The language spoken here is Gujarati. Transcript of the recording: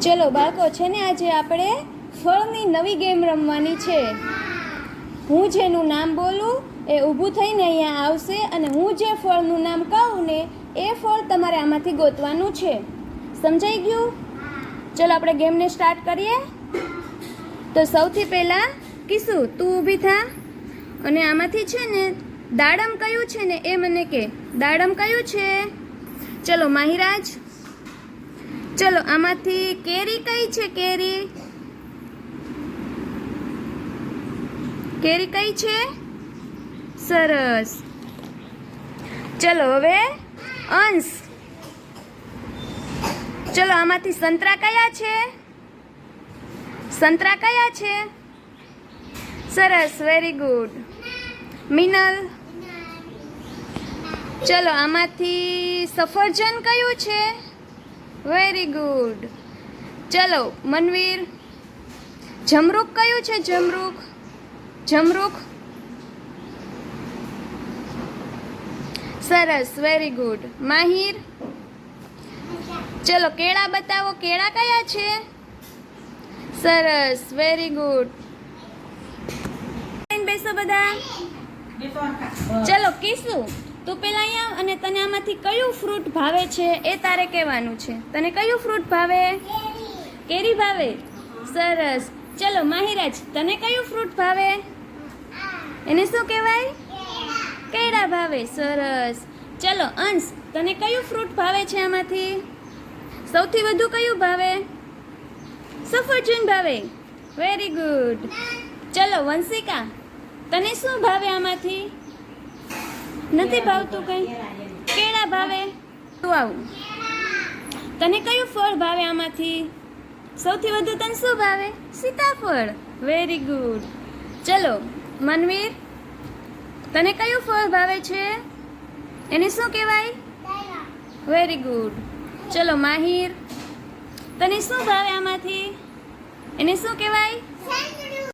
ચલો બાળકો છે ને, આજે આપણે ફળની નવી ગેમ રમવાની છે. હું જેનું નામ બોલું એ ઊભું થઈને અહીંયા આવશે અને હું જે ફળનું નામ કહું ને એ ફળ તમારે આમાંથી ગોતવાનું છે. સમજાઈ ગયું? ચલો આપણે ગેમને સ્ટાર્ટ કરીએ. તો સૌથી પહેલાં કિસુ, તું ઊભી થા અને આમાંથી છે ને દાડમ કયું છે ને એ મને કહે. દાડમ કયું છે? ચલો માહિરાજ. ચલો આમાંથી કેરી કઈ છે? કેરી કેરી કઈ છે? સરસ. ચલો હવે અંશ. ચલો આમાંથી સંતરા કયા છે? સંતરા કયા છે? સરસ, વેરી ગુડ. મિનલ. ચલો આમાંથી સફરજન કયું છે? Very good. ચલો મનવીર. જમરૂખ કયું છે? જમરૂખ. જમરૂખ. સરસ, વેરી ગુડ. માહિર. ચલો કેળા બતાવો. કેળા કયા છે? સરસ, વેરી ગુડ. બેસો બધા. ચલો કિસુ, તું પેલા અહીંયા અને તને આમાંથી કયું ફ્રૂટ ભાવે છે એ તારે કહેવાનું છે. તને કયું ફ્રૂટ ભાવે? કેરી ભાવે. સરસ. ચલો માહિરાજ, તને કયું ફ્રૂટ ભાવે? એને શું કહેવાય? કેળા ભાવે. સરસ. ચલો અંશ, તને કયું ફ્રૂટ ભાવે છે આમાંથી? સૌથી વધુ કયું ભાવે? સફરજન ભાવે. Very good. ચલો વંશિકા, તને શું ભાવે આમાંથી? નથી ભાવતું કંઈ? કેળા ભાવે. તું આવું. તને કયું ફળ ભાવે આમાંથી? સૌથી વધુ તને શું ભાવે? સીતાફળ. Very good. ચલો મનવીર, તને કયું ફળ ભાવે છે? એને શું કહેવાય? Very good. ચલો માહિર, તને શું ભાવે આમાંથી? એને શું કહેવાય?